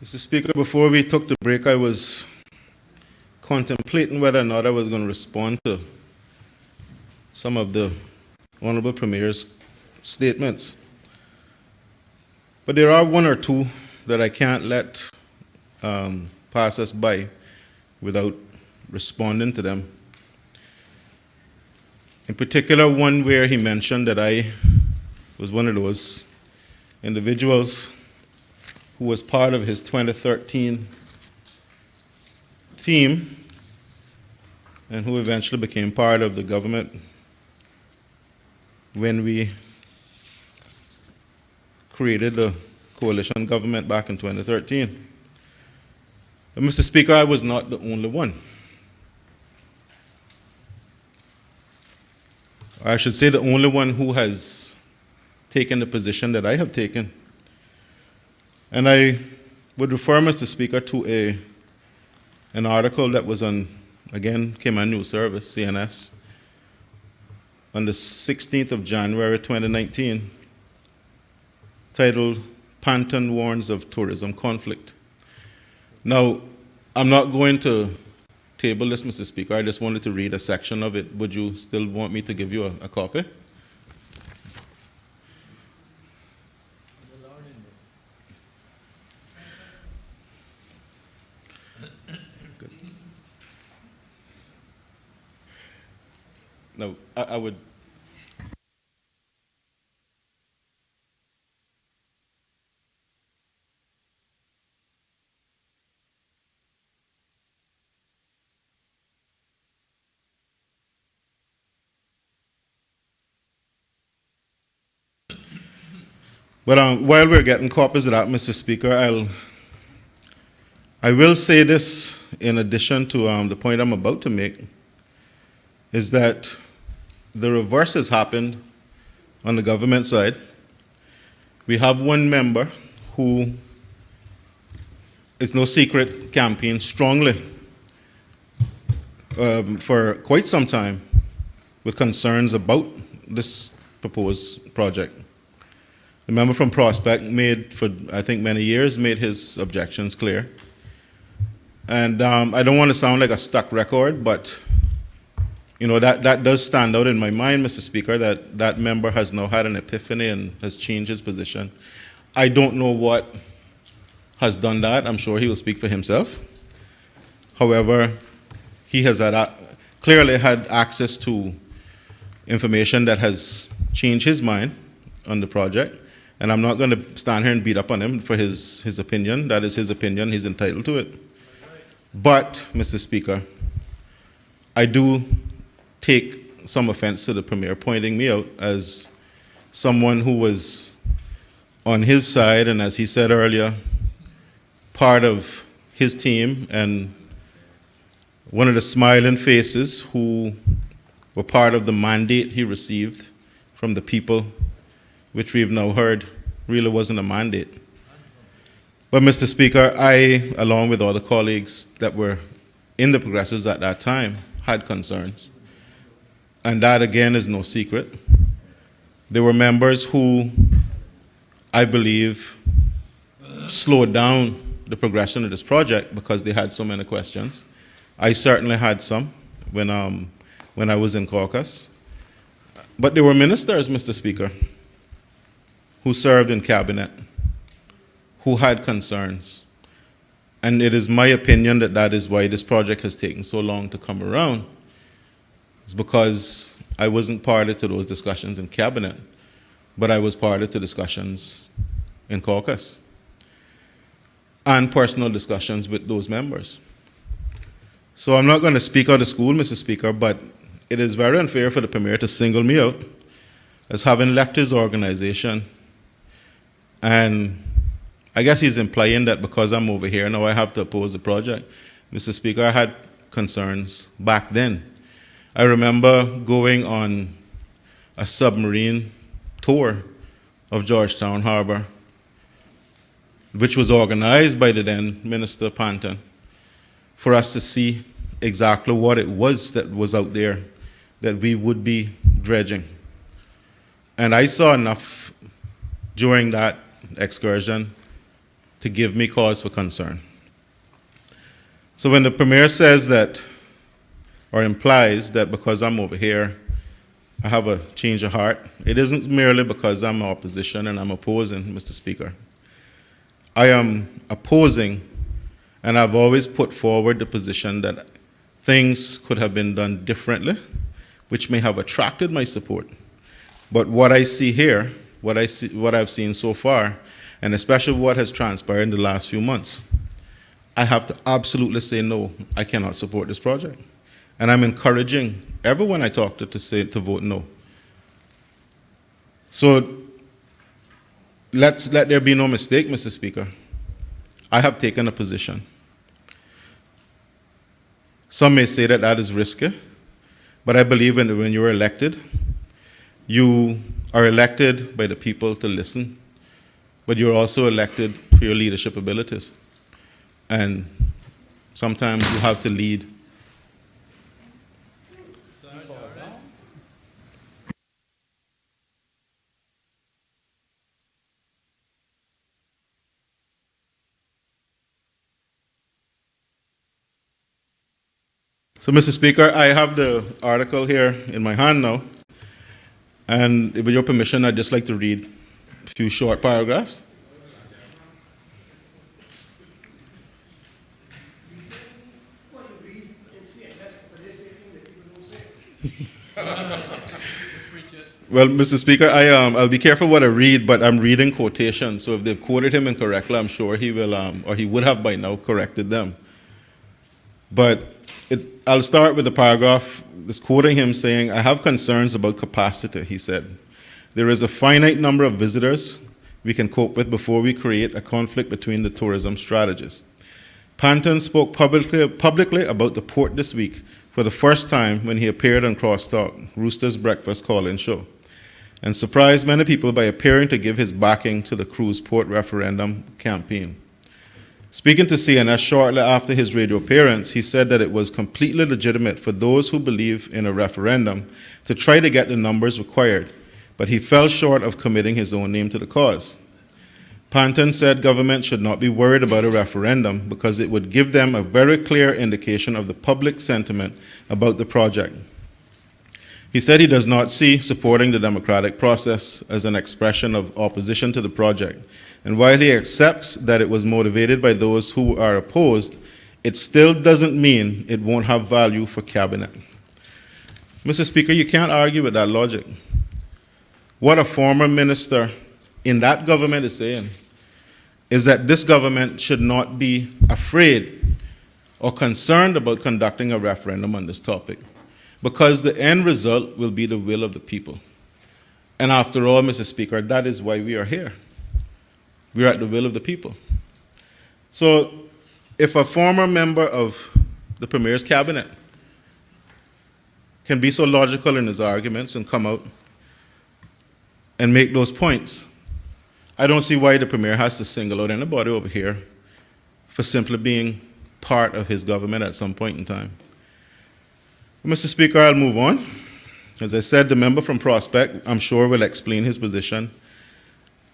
Mr. Speaker, before we took the break, I was contemplating whether or not I was going to respond to some of the Honorable Premier's statements. But there are one or two that I can't let pass us by without responding to them. In particular, one where he mentioned that I was one of those individuals who was part of his 2013 team and who eventually became part of the government when we created the coalition government back in 2013. But Mr. Speaker, I was not the only one. I should say the only one who has taken the position that I have taken. And I would refer, Mr. Speaker, to an article that was on, again, Cayman News Service, CNS, on the 16th of January 2019, titled, Panton Warns of Tourism Conflict. Now, I'm not going to table this, Mr. Speaker. I just wanted to read a section of it. Would you still want me to give you a copy? Good. No, I would. But while we're getting copies of that, Mr. Speaker, I will say this in addition to the point I'm about to make, is that the reverse has happened on the government side. We have one member who, it's no secret, campaigned strongly for quite some time with concerns about this proposed project. The member from Prospect made, for I think many years, made his objections clear. And I don't want to sound like a stuck record, but you know that does stand out in my mind, Mr. Speaker, that that member has now had an epiphany and has changed his position. I don't know what has done that. I'm sure he will speak for himself. However, he has clearly had access to information that has changed his mind on the project. And I'm not going to stand here and beat up on him for his opinion. That is his opinion. He's entitled to it. But, Mr. Speaker, I do take some offense to the Premier pointing me out as someone who was on his side, and as he said earlier, part of his team and one of the smiling faces who were part of the mandate he received from the people, which we've now heard really wasn't a mandate. But Mr. Speaker, I, along with other colleagues that were in the Progressives at that time, had concerns. And that, again, is no secret. There were members who, I believe, slowed down the progression of this project because they had so many questions. I certainly had some when I was in caucus. But there were ministers, Mr. Speaker, who served in cabinet, who had concerns. And it is my opinion that that is why this project has taken so long to come around. It's because I wasn't party to those discussions in cabinet, but I was party to discussions in caucus and personal discussions with those members. So I'm not going to speak out of school, Mr. Speaker, but it is very unfair for the Premier to single me out as having left his organization. And I guess he's implying that because I'm over here now I have to oppose the project. Mr. Speaker, I had concerns back then. I remember going on a submarine tour of Georgetown Harbor, which was organized by the then Minister Panton, for us to see exactly what it was that was out there that we would be dredging. And I saw enough during that excursion to give me cause for concern. So when the Premier says that, or implies that because I'm over here, I have a change of heart, it isn't merely because I'm in opposition and I'm opposing, Mr. Speaker. I am opposing, and I've always put forward the position that things could have been done differently, which may have attracted my support. But what I see here, what I've seen so far, and especially what has transpired in the last few months, I have to absolutely say no, I cannot support this project. And I'm encouraging everyone I talk to vote no. So let there be no mistake, Mr. Speaker. I have taken a position. Some may say that that is risky, but I believe when you're elected, you are elected by the people to listen, but you're also elected for your leadership abilities. And sometimes you have to lead. So, Mr. Speaker, I have the article here in my hand now, and with your permission, I'd just like to read a few short paragraphs. Well, Mr. Speaker, I'll be careful what I read, but I'm reading quotations, so if they've quoted him incorrectly, I'm sure he will, or he would have by now corrected them. But I'll start with the paragraph that's quoting him saying, I have concerns about capacity, he said. There is a finite number of visitors we can cope with before we create a conflict between the tourism strategies. Panton spoke publicly about the port this week for the first time when he appeared on Crosstalk, Rooster's breakfast call-in show, and surprised many people by appearing to give his backing to the cruise port referendum campaign. Speaking to CNS shortly after his radio appearance, he said that it was completely legitimate for those who believe in a referendum to try to get the numbers required, but he fell short of committing his own name to the cause. Panton said government should not be worried about a referendum because it would give them a very clear indication of the public sentiment about the project. He said he does not see supporting the democratic process as an expression of opposition to the project. And while he accepts that it was motivated by those who are opposed, it still doesn't mean it won't have value for cabinet. Mr. Speaker, you can't argue with that logic. What a former minister in that government is saying is that this government should not be afraid or concerned about conducting a referendum on this topic, because the end result will be the will of the people. And after all, Mr. Speaker, that is why we are here. We are at the will of the people. So if a former member of the Premier's cabinet can be so logical in his arguments and come out and make those points, I don't see why the Premier has to single out anybody over here for simply being part of his government at some point in time. Mr. Speaker, I'll move on. As I said, the member from Prospect, I'm sure, will explain his position.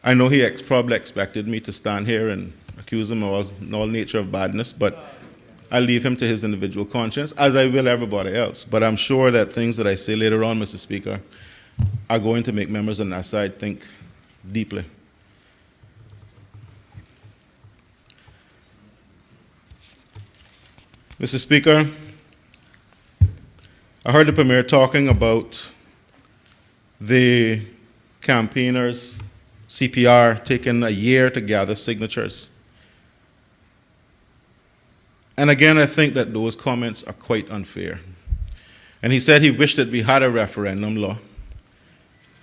I know he probably expected me to stand here and accuse him of all nature of badness, but I'll leave him to his individual conscience, as I will everybody else. But I'm sure that things that I say later on, Mr. Speaker, are going to make members on that side think deeply. Mr. Speaker, I heard the Premier talking about the campaigners, CPR, taking a year to gather signatures. And again, I think that those comments are quite unfair. And he said he wished that we had a referendum law,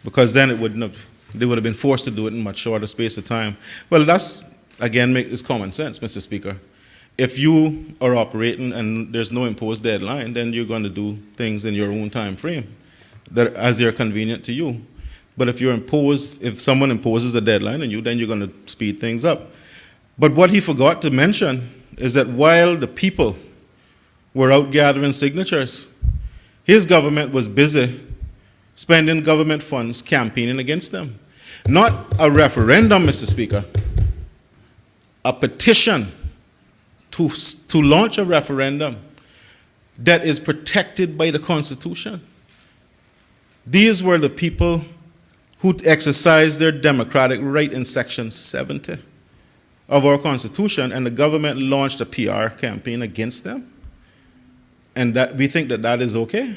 because then they would have been forced to do it in much shorter space of time. Well, that's, again, is common sense, Mr. Speaker. If you are operating and there's no imposed deadline, then you're going to do things in your own time frame as they're convenient to you. But if someone imposes a deadline on you, then you're going to speed things up. But what he forgot to mention is that while the people were out gathering signatures, his government was busy spending government funds campaigning against them. Not a referendum, Mr. Speaker, a petition to launch a referendum that is protected by the Constitution. These were the people who exercised their democratic right in Section 70 of our Constitution, and the government launched a PR campaign against them. And that we think that that is okay.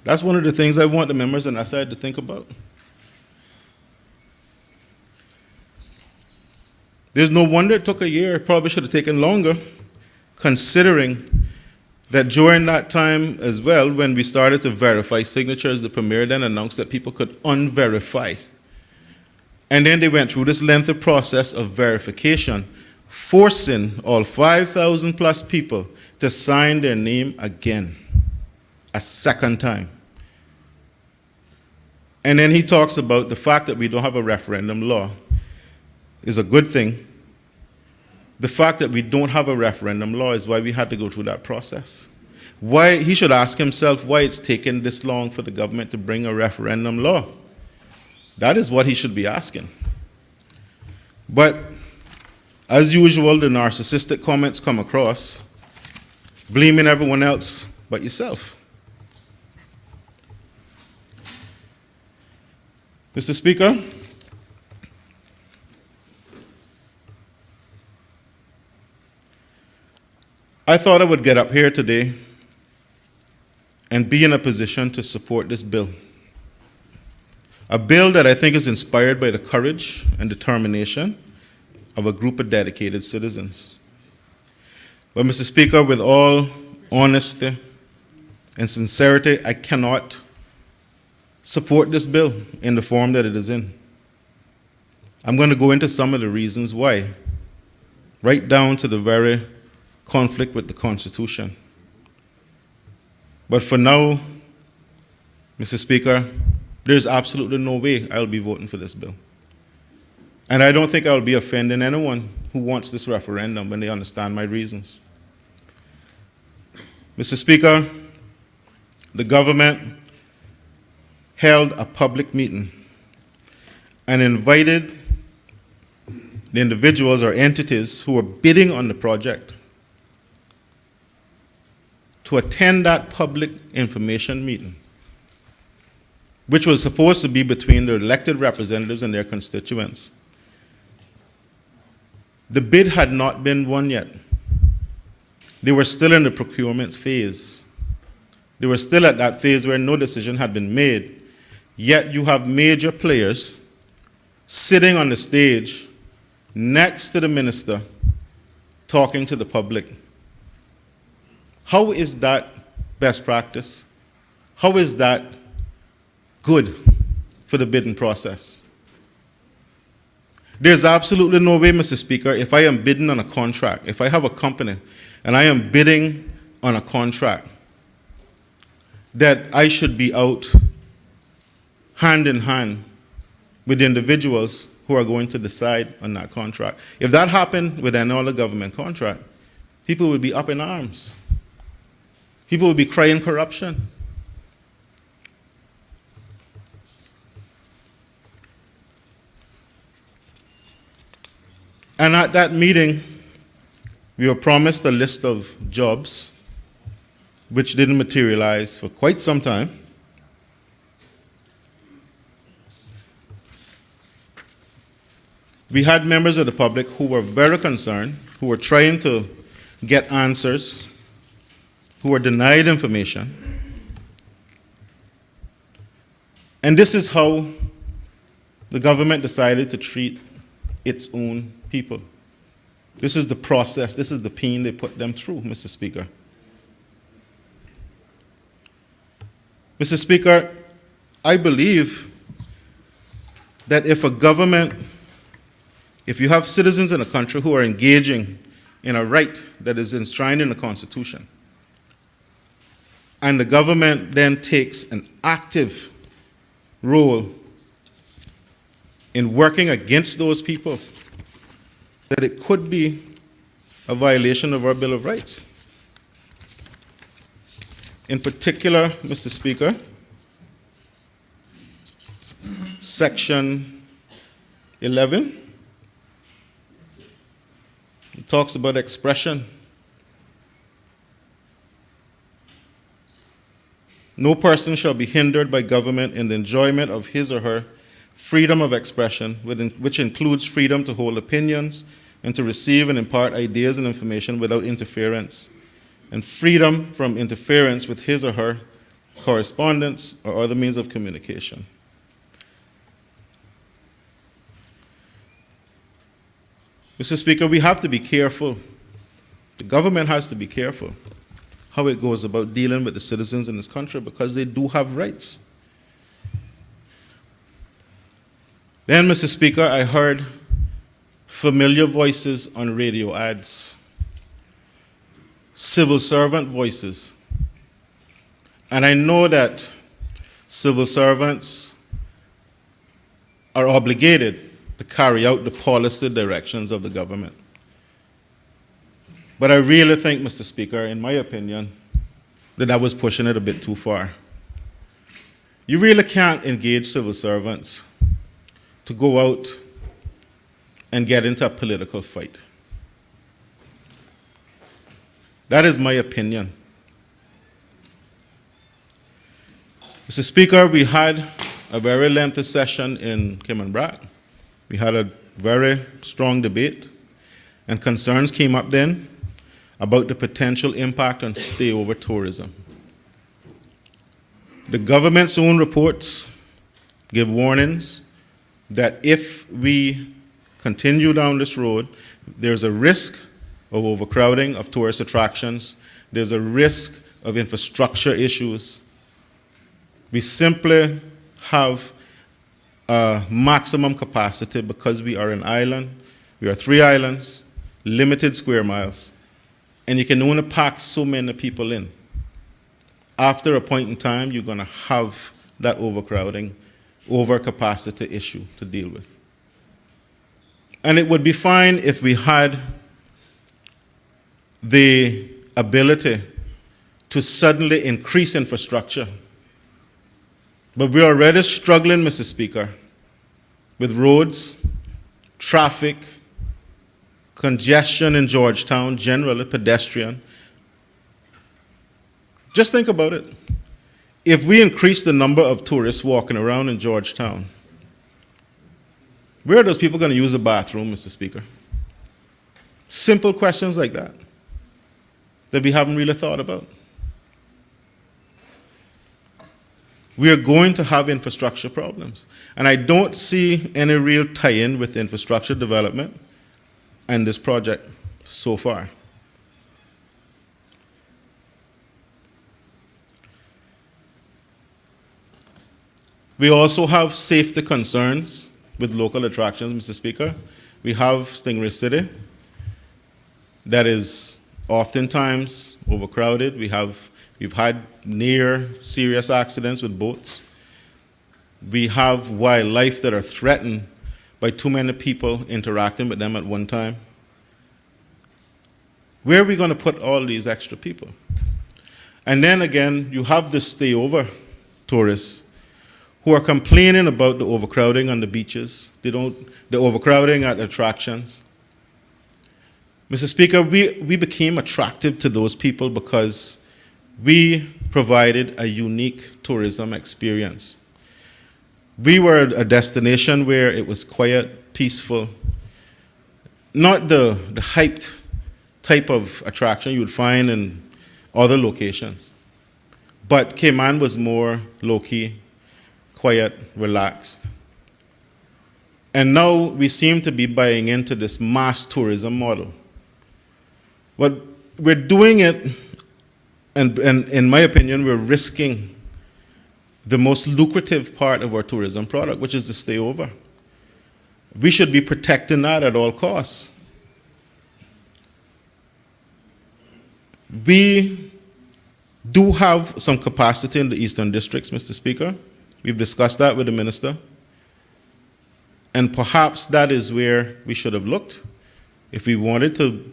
That's one of the things I want the members on that side to think about. There's no wonder it took a year. It probably should have taken longer, considering that during that time as well, when we started to verify signatures, the Premier then announced that people could unverify. And then they went through this lengthy process of verification, forcing all 5,000 plus people to sign their name again, a second time. And then he talks about the fact that we don't have a referendum law is a good thing. The fact that we don't have a referendum law is why we had to go through that process. Why, he should ask himself why it's taken this long for the government to bring a referendum law. That is what he should be asking. But as usual, the narcissistic comments come across, blaming everyone else but yourself. Mr. Speaker, I thought I would get up here today and be in a position to support this bill. A bill that I think is inspired by the courage and determination of a group of dedicated citizens. But Mr. Speaker, with all honesty and sincerity, I cannot support this bill in the form that it is in. I'm going to go into some of the reasons why, right down to the very conflict with the Constitution. But for now, Mr. Speaker, there's absolutely no way I'll be voting for this bill. And I don't think I'll be offending anyone who wants this referendum when they understand my reasons. Mr. Speaker, the government held a public meeting and invited the individuals or entities who were bidding on the project to attend that public information meeting, which was supposed to be between the elected representatives and their constituents. The bid had not been won yet. They were still in the procurement phase. They were still at that phase where no decision had been made. Yet you have major players sitting on the stage next to the minister talking to the public. How is that best practice? How is that good for the bidding process? There's absolutely no way, Mr. Speaker, if I am bidding on a contract, if I have a company and I am bidding on a contract, that I should be out hand in hand with the individuals who are going to decide on that contract. If that happened with any other government contract, people would be up in arms. People would be crying corruption. And at that meeting, we were promised a list of jobs which didn't materialize for quite some time. We had members of the public who were very concerned, who were trying to get answers, who were denied information. And this is how the government decided to treat its own people. This is the process, this is the pain they put them through, Mr. Speaker. Mr. Speaker, I believe that if a government, if you have citizens in a country who are engaging in a right that is enshrined in the Constitution, and the government then takes an active role in working against those people, that it could be a violation of our Bill of Rights. In particular, Mr. Speaker, Section 11 talks about expression. No person shall be hindered by government in the enjoyment of his or her freedom of expression, which includes freedom to hold opinions and to receive and impart ideas and information without interference, and freedom from interference with his or her correspondence or other means of communication. Mr. Speaker, we have to be careful. The government has to be careful how it goes about dealing with the citizens in this country, because they do have rights. Then, Mr. Speaker, I heard familiar voices on radio ads, civil servant voices. And I know that civil servants are obligated to carry out the policy directions of the government. But I really think, Mr. Speaker, in my opinion, that I was pushing it a bit too far. You really can't engage civil servants to go out and get into a political fight. That is my opinion. Mr. Speaker, we had a very lengthy session in Kimmenbrack. We had a very strong debate, and concerns came up then about the potential impact on stayover tourism. The government's own reports give warnings that if we continue down this road, there's a risk of overcrowding of tourist attractions. There's a risk of infrastructure issues. We simply have a maximum capacity because we are an island. We are 3 islands, limited square miles, and you can only pack so many people in. After a point in time, you're going to have that overcrowding, overcapacity issue to deal with. And it would be fine if we had the ability to suddenly increase infrastructure. But we're already struggling, Mr. Speaker, with roads, traffic, congestion in Georgetown, generally pedestrian. Just think about it. If we increase the number of tourists walking around in Georgetown, where are those people going to use the bathroom, Mr. Speaker? Simple questions like that we haven't really thought about. We are going to have infrastructure problems. And I don't see any real tie-in with infrastructure development and this project so far. We also have safety concerns with local attractions, Mr. Speaker. We have Stingray City that is oftentimes overcrowded. We've had near serious accidents with boats. We have wildlife that are threatened by too many people interacting with them at one time. Where are we going to put all these extra people? And then again, you have the stayover tourists who are complaining about the overcrowding on the beaches, the overcrowding at attractions. Mr. Speaker, we became attractive to those people because we provided a unique tourism experience. We were a destination where it was quiet, peaceful, not the hyped type of attraction you would find in other locations. But Cayman was more low-key, quiet, relaxed. And now we seem to be buying into this mass tourism model. But we're doing it, and in my opinion, we're risking the most lucrative part of our tourism product, which is the stayover. We should be protecting that at all costs. We do have some capacity in the eastern districts, Mr. Speaker. We've discussed that with the minister. And perhaps that is where we should have looked if we wanted to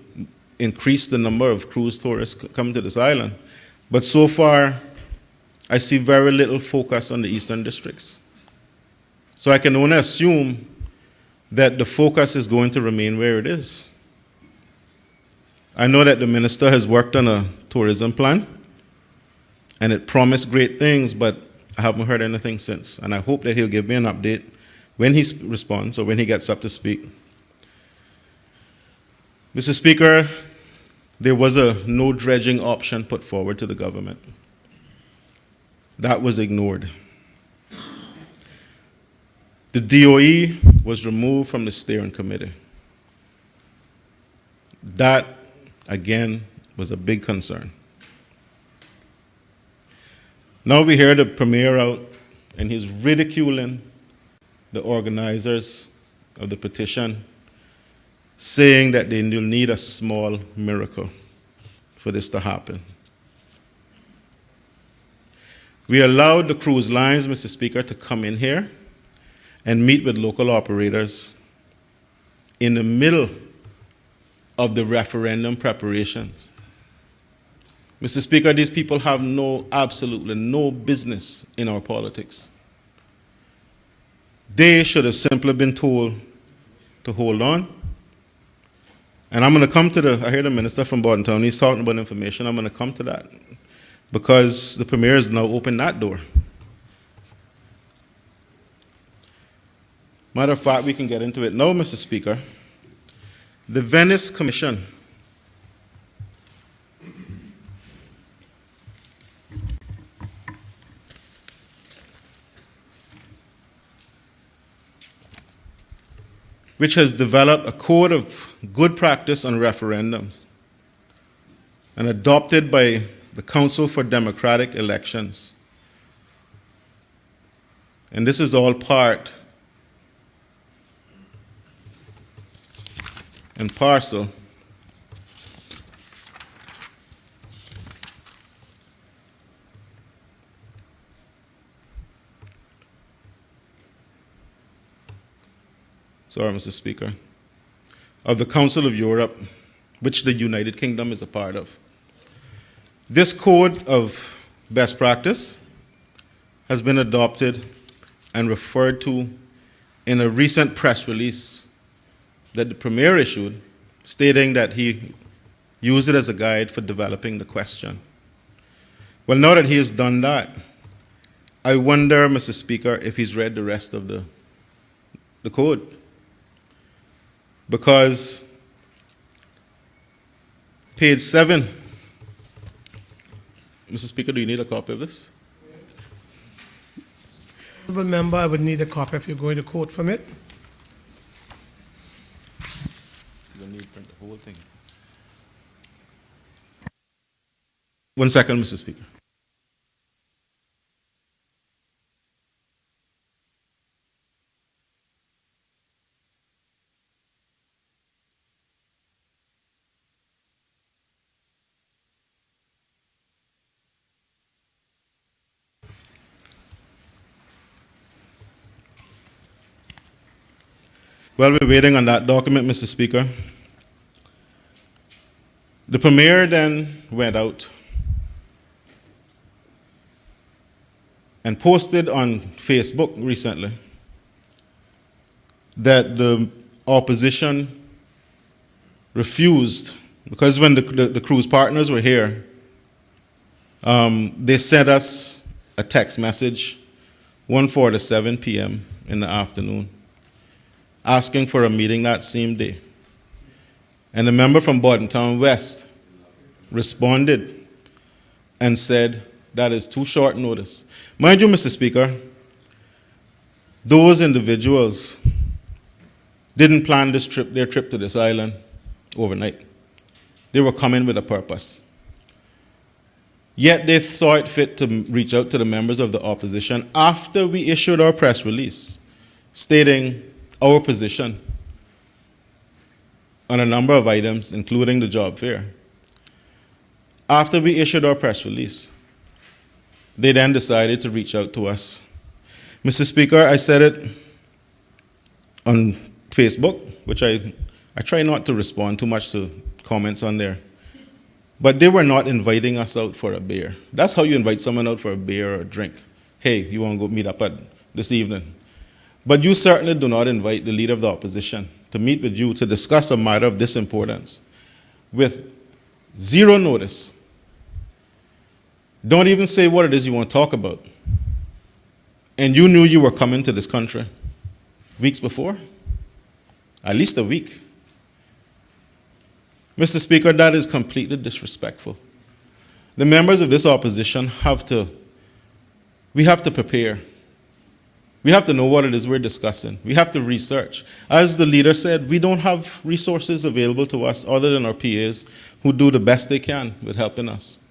increase the number of cruise tourists coming to this island. But so far, I see very little focus on the eastern districts. So I can only assume that the focus is going to remain where it is. I know that the minister has worked on a tourism plan, and it promised great things, but I haven't heard anything since. And I hope that he'll give me an update when he responds or when he gets up to speak. Mr. Speaker, there was a no dredging option put forward to the government. That was ignored. The DOE was removed from the steering committee. That, again, was a big concern. Now we hear the Premier out, and he's ridiculing the organizers of the petition, saying that they will need a small miracle for this to happen. We allowed the cruise lines, Mr. Speaker, to come in here and meet with local operators in the middle of the referendum preparations. Mr. Speaker, these people have absolutely no business in our politics. They should have simply been told to hold on. And I'm going to come to I hear the minister from Bordentown, he's talking about information. I'm going to come to that because the Premier has now opened that door. Matter of fact, we can get into it now, Mr. Speaker. The Venice Commission which has developed a code of good practice on referendums and adopted by the Council for Democratic Elections. And this is all part and parcel Mr. Speaker, of the Council of Europe, which the United Kingdom is a part of. This code of best practice has been adopted and referred to in a recent press release that the Premier issued, stating that he used it as a guide for developing the question. Well, now that he has done that, I wonder, Mr. Speaker, if he's read the rest of the code. Because page 7, Mr. Speaker, do you need a copy of this? Remember, I would need a copy if you're going to quote from it. You don't need to print the whole thing. 1 second, Mr. Speaker. While we're waiting on that document, Mr. Speaker, the Premier then went out and posted on Facebook recently that the opposition refused, because when the cruise partners were here, they sent us a text message 1:47 p.m. in the afternoon, asking for a meeting that same day. And the member from Bordentown West responded and said, that is too short notice. Mind you, Mr. Speaker, those individuals didn't plan their trip to this island overnight. They were coming with a purpose. Yet they saw it fit to reach out to the members of the opposition after we issued our press release, stating our position on a number of items, including the job fair. After we issued our press release, they then decided to reach out to us. Mr. Speaker, I said it on Facebook, which I try not to respond too much to comments on there, but they were not inviting us out for a beer. That's how you invite someone out for a beer or a drink. Hey, you want to go meet up at this evening? But you certainly do not invite the leader of the opposition to meet with you to discuss a matter of this importance with Zero notice. Don't even say what it is you want to talk about. And you knew you were coming to this country weeks before? At least a week. Mr. Speaker, that is completely disrespectful. The members of this opposition have to prepare. We have to know what it is we're discussing. We have to research. As the leader said, we don't have resources available to us other than our PAs who do the best they can with helping us.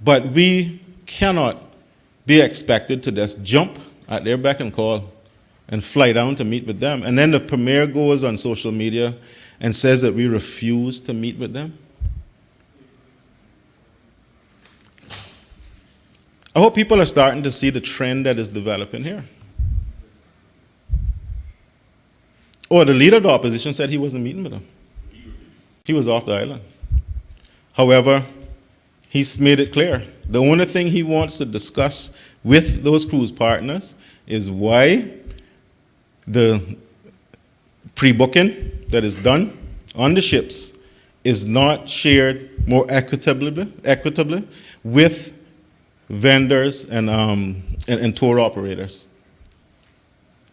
But we cannot be expected to just jump at their beck and call and fly down to meet with them. And then the premier goes on social media and says that we refuse to meet with them. I hope people are starting to see the trend that is developing here. Oh, the leader of the opposition said he wasn't meeting with them. He was off the island. However, he's made it clear. The only thing he wants to discuss with those cruise partners is why the pre-booking that is done on the ships is not shared more equitably with vendors and tour operators.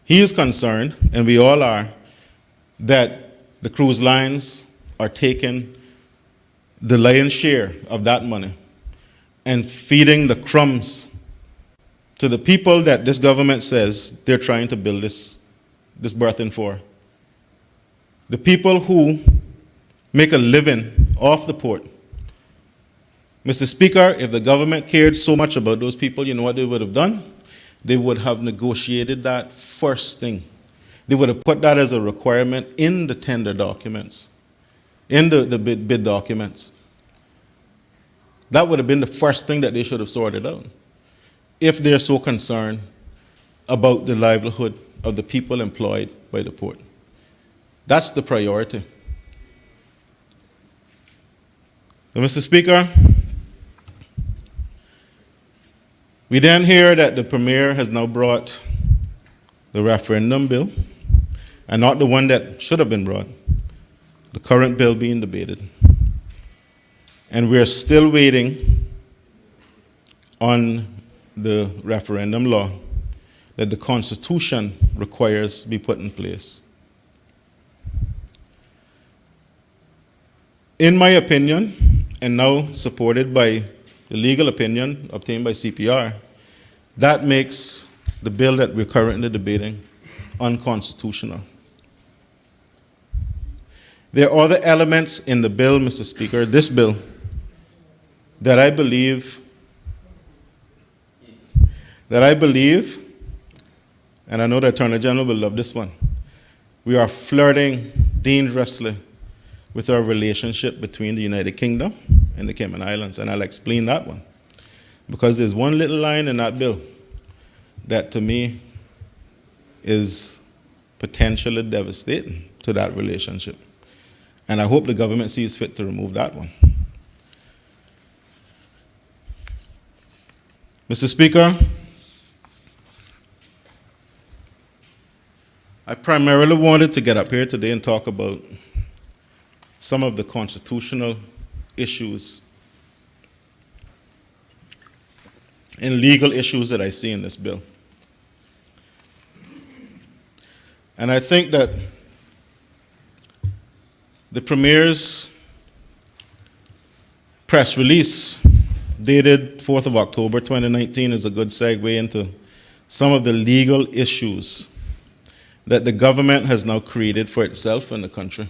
He is concerned, and we all are, that the cruise lines are taking the lion's share of that money and feeding the crumbs to the people that this government says they're trying to build this berthing for. The people who make a living off the port. Mr. Speaker, if the government cared so much about those people, you know what they would have done? They would have negotiated that first thing. They would have put that as a requirement in the tender documents, in the bid documents. That would have been the first thing that they should have sorted out, if they're so concerned about the livelihood of the people employed by the port. That's the priority. So, Mr. Speaker, we then hear that the Premier has now brought the referendum bill, and not the one that should have been brought, the current bill being debated. And we're still waiting on the referendum law that the Constitution requires be put in place. In my opinion, and now supported by the legal opinion obtained by CPR, that makes the bill that we're currently debating unconstitutional. There are other elements in the bill, Mr. Speaker, this bill, that I believe, and I know the Attorney General will love this one, we are flirting dangerously with our relationship between the United Kingdom and the Cayman Islands, and I'll explain that one. Because there's one little line in that bill that to me is potentially devastating to that relationship. And I hope the government sees fit to remove that one. Mr. Speaker, I primarily wanted to get up here today and talk about some of the constitutional issues and legal issues that I see in this bill. And I think that the Premier's press release dated 4th of October 2019 is a good segue into some of the legal issues that the government has now created for itself in the country.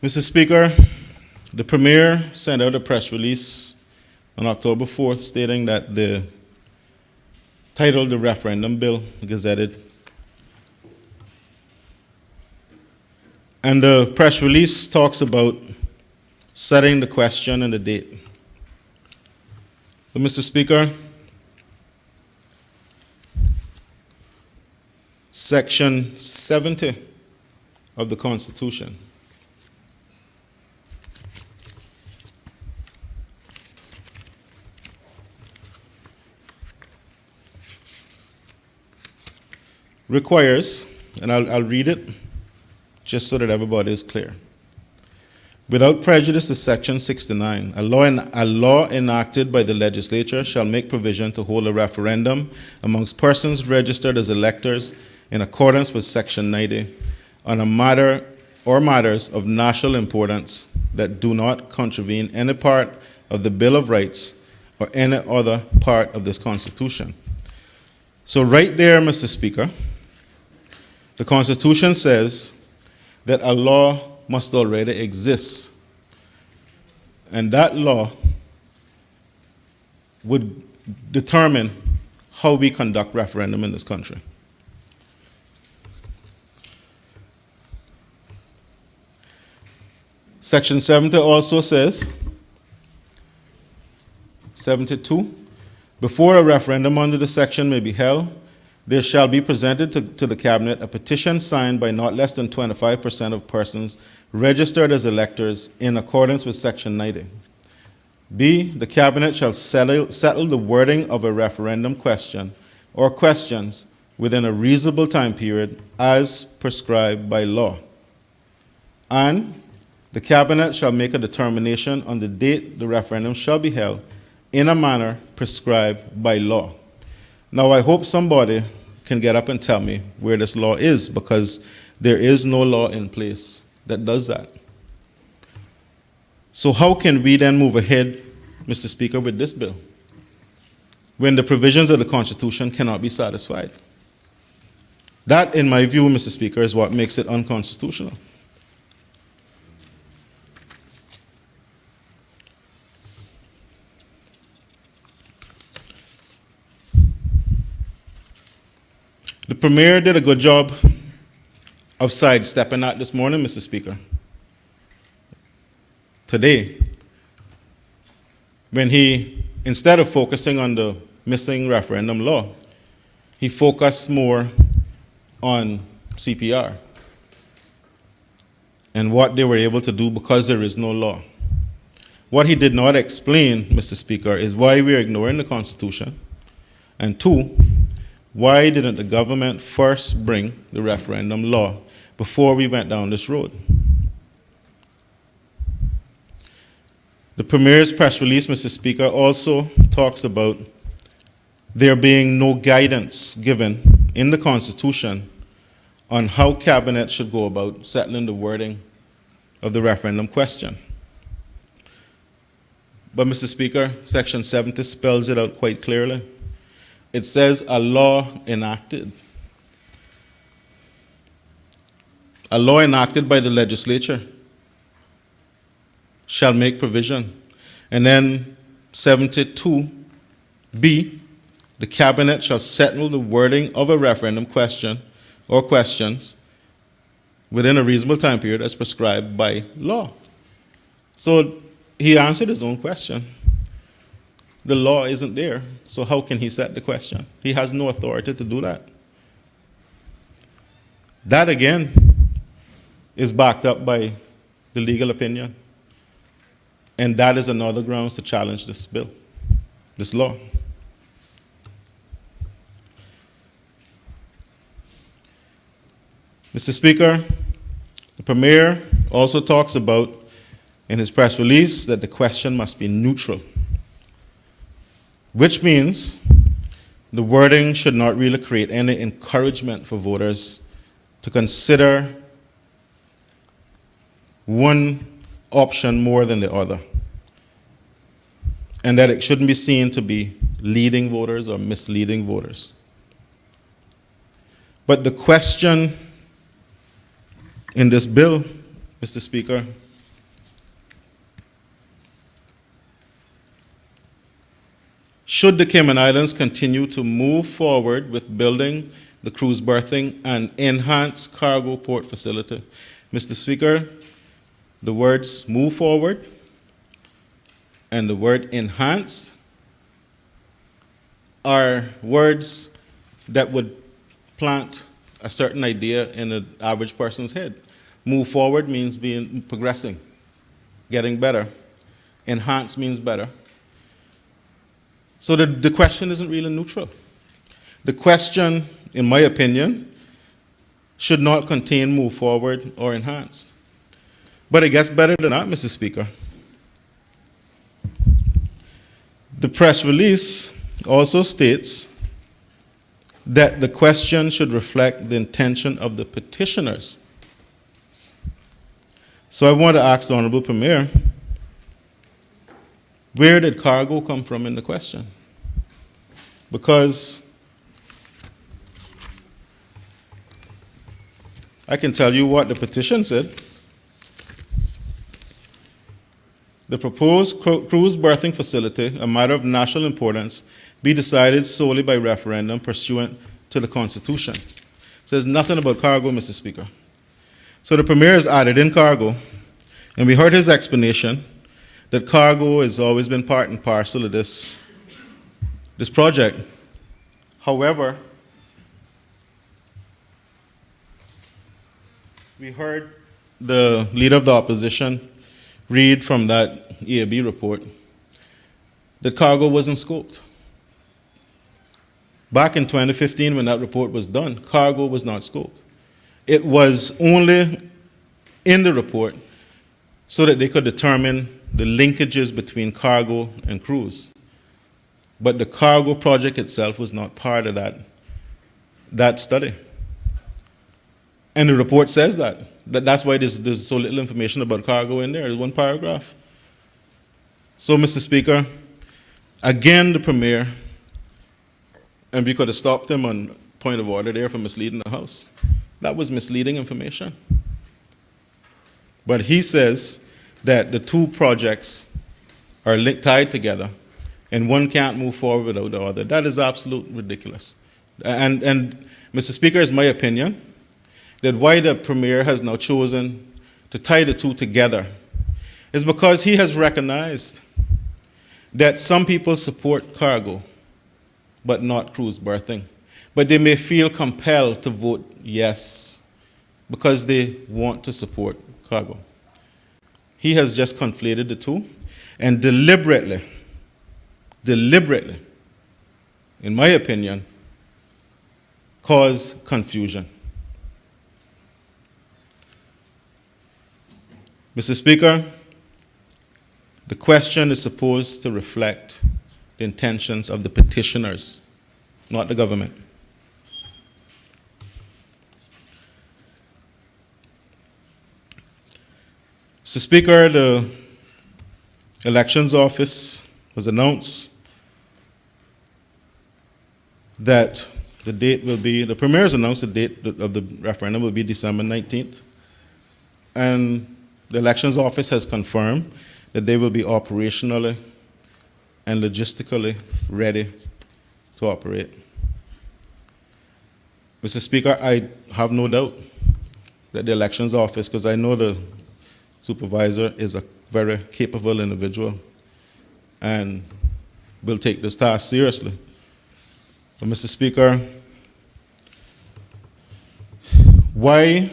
Mr. Speaker, the Premier sent out a press release on October 4th stating that the title of the referendum bill gazetted. And the press release talks about setting the question and the date. But Mr. Speaker, Section 70 of the Constitution requires, and I'll read it just so that everybody is clear. Without prejudice to Section 69, a law enacted by the legislature shall make provision to hold a referendum amongst persons registered as electors in accordance with Section 90 on a matter or matters of national importance that do not contravene any part of the Bill of Rights or any other part of this Constitution. So right there, Mr. Speaker, the Constitution says that a law must already exist. And that law would determine how we conduct referendum in this country. Section 70 also says, 72, before a referendum under the section may be held, there shall be presented to the Cabinet a petition signed by not less than 25% of persons registered as electors in accordance with Section 90. B, the Cabinet shall settle the wording of a referendum question or questions within a reasonable time period as prescribed by law. And the Cabinet shall make a determination on the date the referendum shall be held in a manner prescribed by law. Now, I hope somebody can get up and tell me where this law is, because there is no law in place that does that. So how can we then move ahead, Mr. Speaker, with this bill when the provisions of the Constitution cannot be satisfied? That, in my view, Mr. Speaker, is what makes it unconstitutional. The Premier did a good job of sidestepping that this morning, Mr. Speaker. Today, when he, instead of focusing on the missing referendum law, he focused more on CPR and what they were able to do because there is no law. What he did not explain, Mr. Speaker, is why we are ignoring the Constitution, and two, why didn't the government first bring the referendum law before we went down this road? The Premier's press release, Mr. Speaker, also talks about there being no guidance given in the Constitution on how Cabinet should go about settling the wording of the referendum question. But, Mr. Speaker, Section 70 spells it out quite clearly. It says a law enacted. A law enacted by the legislature shall make provision. And then 72B, the Cabinet shall settle the wording of a referendum question or questions within a reasonable time period as prescribed by law. So he answered his own question. The law isn't there, so how can he set the question? He has no authority to do that. That, again, is backed up by the legal opinion. And that is another grounds to challenge this bill, this law. Mr. Speaker, the Premier also talks about, in his press release, that the question must be neutral, which means the wording should not really create any encouragement for voters to consider one option more than the other, and that it shouldn't be seen to be leading voters or misleading voters. But the question in this bill, Mr. Speaker, should the Cayman Islands continue to move forward with building the cruise berthing and enhanced cargo port facility. Mr. Speaker, the words move forward and the word enhance are words that would plant a certain idea in the average person's head. Move forward means progressing, getting better. Enhance means better. So the question isn't really neutral. The question, in my opinion, should not contain move forward or enhance. But it gets better than that, Mr. Speaker. The press release also states that the question should reflect the intention of the petitioners. So I want to ask the Honorable Premier, where did cargo come from in the question? Because I can tell you what the petition said. The proposed cruise berthing facility, a matter of national importance, be decided solely by referendum pursuant to the Constitution. It says nothing about cargo, Mr. Speaker. So the Premier has added in cargo, and we heard his explanation that cargo has always been part and parcel of this project. However, we heard the Leader of the Opposition read from that EAB report that cargo wasn't scoped. Back in 2015, when that report was done, cargo was not scoped. It was only in the report so that they could determine the linkages between cargo and cruise. But the cargo project itself was not part of that study. And the report says that's why there's so little information about cargo in there. There's one paragraph. So, Mr. Speaker, again, the Premier, and we could have stopped him on point of order there for misleading the House. That was misleading information. But he says that the two projects are tied together, and one can't move forward without the other. That is absolutely ridiculous. And Mr. Speaker, it's my opinion that why the Premier has now chosen to tie the two together is because he has recognized that some people support cargo, but not cruise berthing. But they may feel compelled to vote yes because they want to support cargo. He has just conflated the two and deliberately, in my opinion, caused confusion. Mr. Speaker, the question is supposed to reflect the intentions of the petitioners, not the government. Mr. Speaker, the Elections Office has announced that the date will be, the Premier has announced the date of the referendum will be December 19th. And the Elections Office has confirmed that they will be operationally and logistically ready to operate. Mr. Speaker, I have no doubt that the Elections Office, because I know the supervisor is a very capable individual and will take this task seriously. But Mr. Speaker, why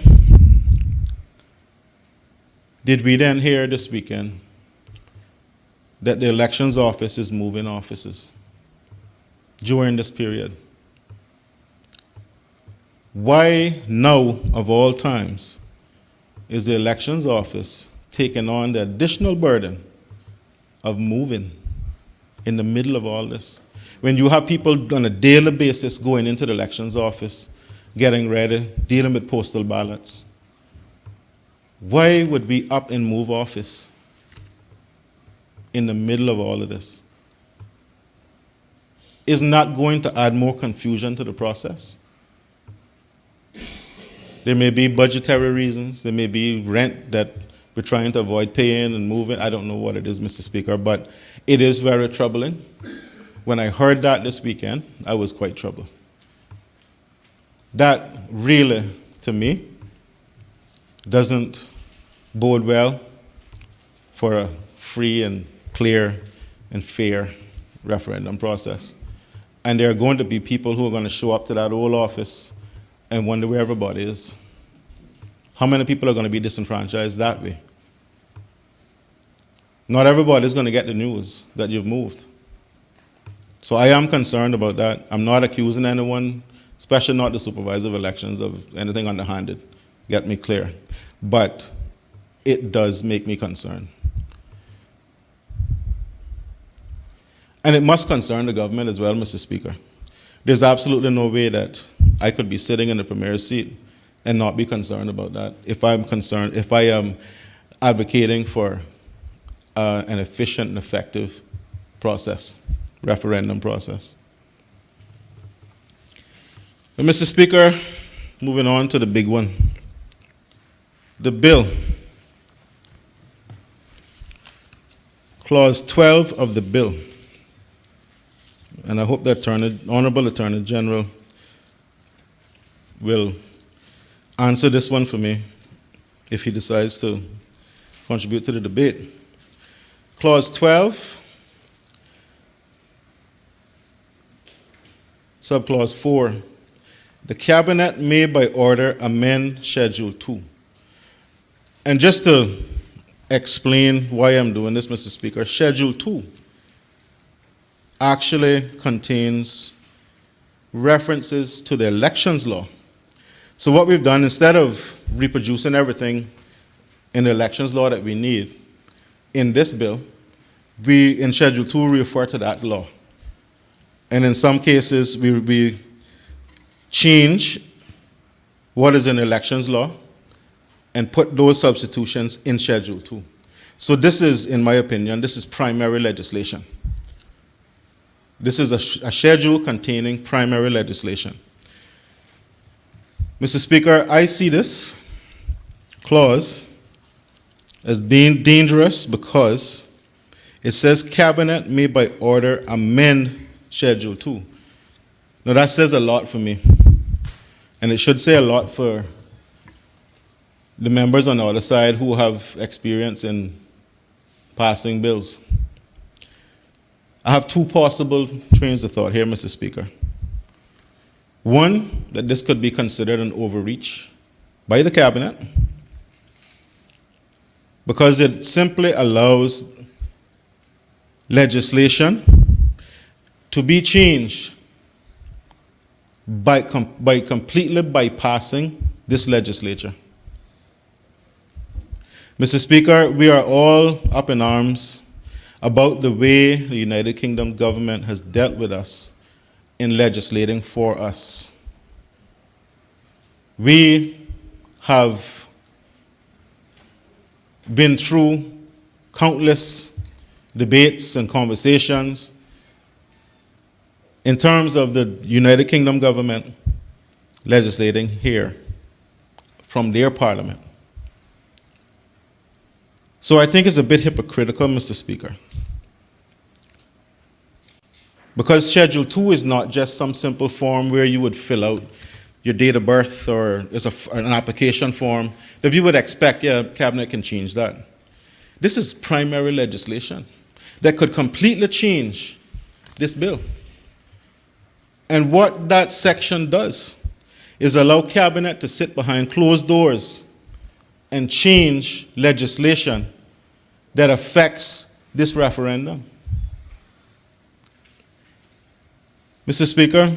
did we then hear this weekend that the Elections Office is moving offices during this period? Why now, of all times, is the Elections Office taking on the additional burden of moving in the middle of all this? When you have people on a daily basis going into the Elections Office, getting ready, dealing with postal ballots, why would we up and move office in the middle of all of this? Isn't that going to add more confusion to the process? There may be budgetary reasons. There may be rent that we're trying to avoid paying and moving. I don't know what it is, Mr. Speaker, but it is very troubling. when I heard that this weekend, I was quite troubled. That really, to me, doesn't bode well for a free and clear and fair referendum process. And there are going to be people who are going to show up to that old office and wonder where everybody is. How many people are going to be disenfranchised that way? Not everybody is going to get the news that you've moved. So I am concerned about that. I'm not accusing anyone, especially not the supervisor of elections, of anything underhanded. Get me clear. But it does make me concerned. And it must concern the government as well, Mr. Speaker. There's absolutely no way that I could be sitting in the premier's seat and not be concerned about that. If I am advocating for an efficient and effective process, referendum process. But Mr. Speaker, moving on to the big one. The bill. Clause 12 of the bill. And I hope the Honorable Attorney General will answer this one for me if he decides to contribute to the debate. Clause 12, subclause 4. The Cabinet may by order amend Schedule 2. And just to explain why I'm doing this, Mr. Speaker, Schedule 2 actually contains references to the elections law. So what we've done, instead of reproducing everything in the elections law that we need in this bill, we, in Schedule 2, refer to that law. And in some cases, we change what is in the elections law and put those substitutions in Schedule 2. So this is, in my opinion, this is primary legislation. This is a schedule containing primary legislation. Mr. Speaker, I see this clause as being dangerous because it says Cabinet may by order amend Schedule 2. Now that says a lot for me. And it should say a lot for the members on the other side who have experience in passing bills. I have two possible trains of thought here, Mr. Speaker. One, that this could be considered an overreach by the Cabinet because it simply allows legislation to be changed by completely bypassing this legislature. Mr. Speaker, we are all up in arms about the way the United Kingdom government has dealt with us in legislating for us. We have been through countless debates and conversations in terms of the United Kingdom government legislating here from their parliament. So I think it's a bit hypocritical, Mr. Speaker, because Schedule 2 is not just some simple form where you would fill out your date of birth or it's an application form that we would expect, yeah, Cabinet can change that. This is primary legislation that could completely change this bill. And what that section does is allow Cabinet to sit behind closed doors and change legislation that affects this referendum. Mr. Speaker,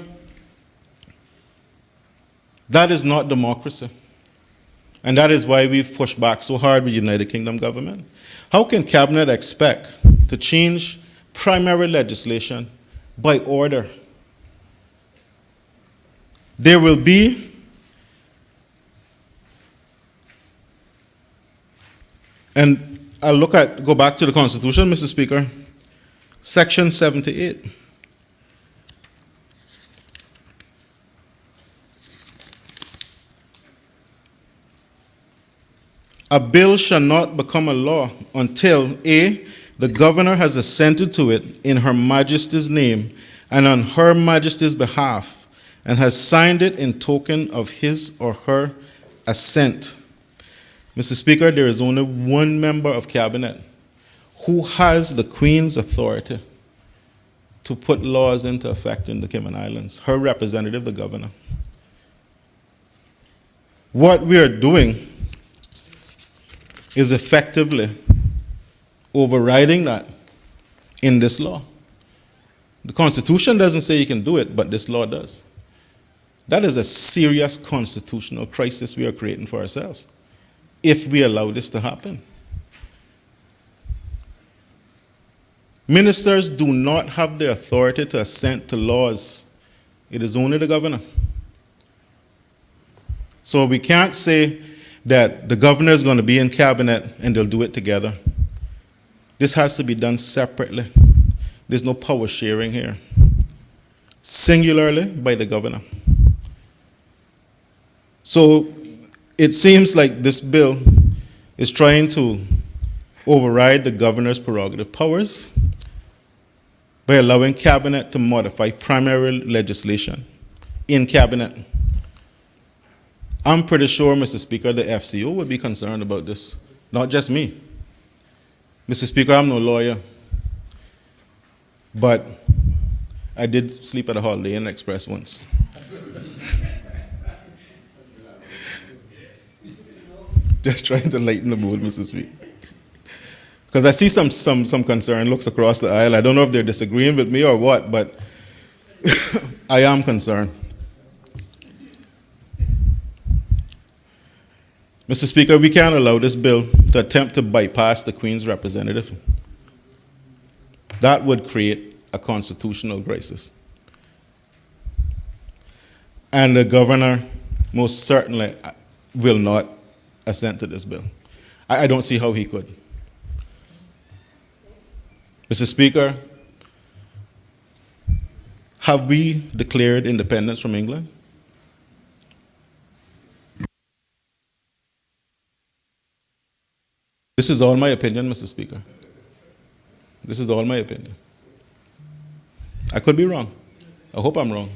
that is not democracy. And that is why we've pushed back so hard with the United Kingdom government. How can Cabinet expect to change primary legislation by order? There will be and I'll go back to the Constitution, Mr. Speaker, Section 78. A bill shall not become a law until A, The governor has assented to it in Her Majesty's name and on Her Majesty's behalf, and has signed it in token of his or her assent. Mr. Speaker, there is only one member of cabinet who has the Queen's authority to put laws into effect in the Cayman Islands, her representative, the governor. What we are doing is effectively overriding that in this law. The Constitution doesn't say you can do it, but this law does. That is a serious constitutional crisis we are creating for ourselves if we allow this to happen. Ministers do not have the authority to assent to laws. It is only the governor. So we can't say that the governor is going to be in cabinet and they'll do it together. This has to be done separately. There's no power sharing here. Singularly by the governor. So it seems like this bill is trying to override the governor's prerogative powers by allowing cabinet to modify primary legislation in cabinet. I'm pretty sure, Mr. Speaker, the FCO would be concerned about this, not just me. Mr. Speaker, I'm no lawyer, but I did sleep at a Holiday Inn Express once. Just trying to lighten the mood, Mr. Speaker. Because I see some concern looks across the aisle. I don't know if they're disagreeing with me or what, but I am concerned. Mr. Speaker, we can't allow this bill to attempt to bypass the Queen's representative. That would create a constitutional crisis. And the governor most certainly will not assent to this bill. I don't see how he could. Mr. Speaker, have we declared independence from England? This is all my opinion, Mr. Speaker. This is all my opinion. I could be wrong. I hope I'm wrong.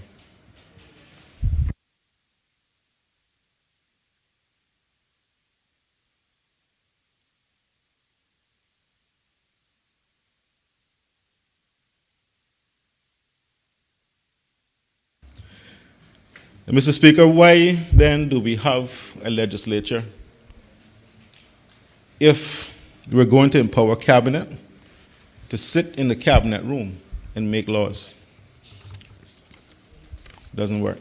Mr. Speaker, why then do we have a legislature if we're going to empower cabinet to sit in the cabinet room and make laws? Doesn't work.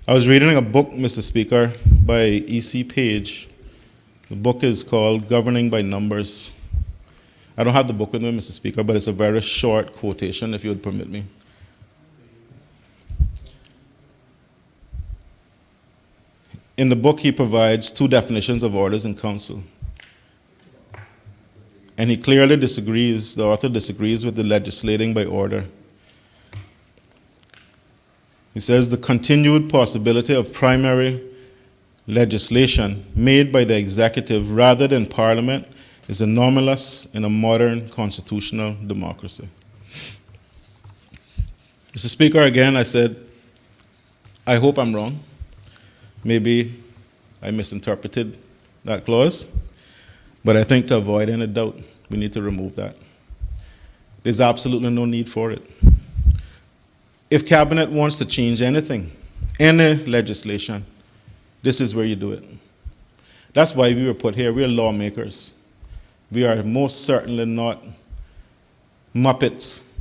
I was reading a book, Mr. Speaker, by E.C. Page. The book is called Governing by Numbers. I don't have the book with me, Mr. Speaker, but it's a very short quotation, if you would permit me. In the book, he provides two definitions of orders in council. And he clearly disagrees, the author disagrees with the legislating by order. He says the continued possibility of primary legislation made by the executive rather than parliament is anomalous in a modern constitutional democracy. Mr. Speaker, again, I said, I hope I'm wrong. Maybe I misinterpreted that clause, but I think to avoid any doubt, we need to remove that. There's absolutely no need for it. If cabinet wants to change anything, any legislation, this is where you do it. That's why we were put here. We are lawmakers. We are most certainly not muppets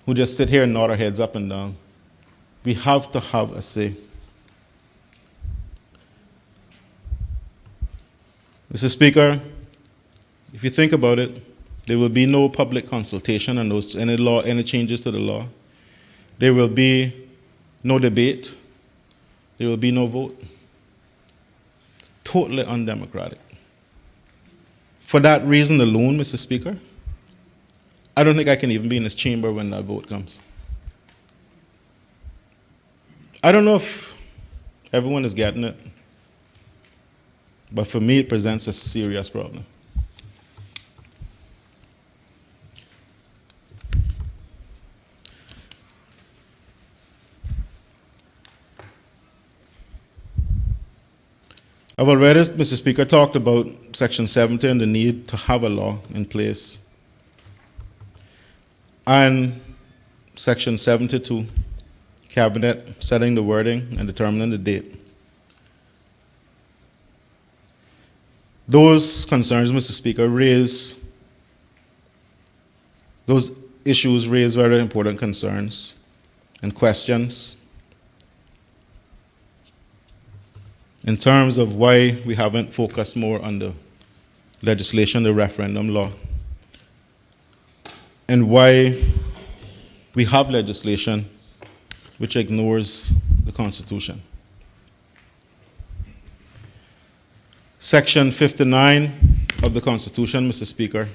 who just sit here and nod our heads up and down. We have to have a say. Mr. Speaker, if you think about it, there will be no public consultation on any changes to the law. There will be no debate. There will be no vote. Totally undemocratic. For that reason alone, Mr. Speaker, I don't think I can even be in this chamber when that vote comes. I don't know if everyone is getting it. But for me, it presents a serious problem. I've already, Mr. Speaker, talked about Section 70 and the need to have a law in place. And Section 72, Cabinet setting the wording and determining the date. Those concerns, Mr. Speaker, those issues raise very important concerns and questions in terms of why we haven't focused more on the legislation, the referendum law, and why we have legislation which ignores the Constitution. Section 59 of the Constitution, Mr. Speaker,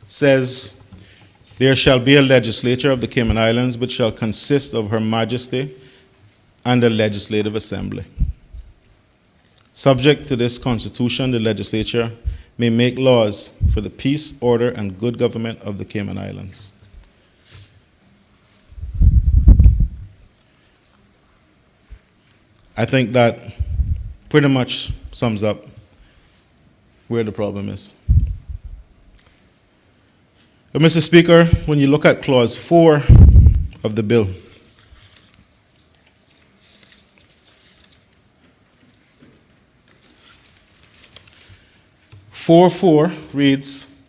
says, there shall be a legislature of the Cayman Islands which shall consist of Her Majesty and a legislative assembly. Subject to this Constitution, the legislature may make laws for the peace, order, and good government of the Cayman Islands. I think that pretty much sums up where the problem is. But Mr. Speaker, when you look at Clause 4 of the bill, (4.4) reads,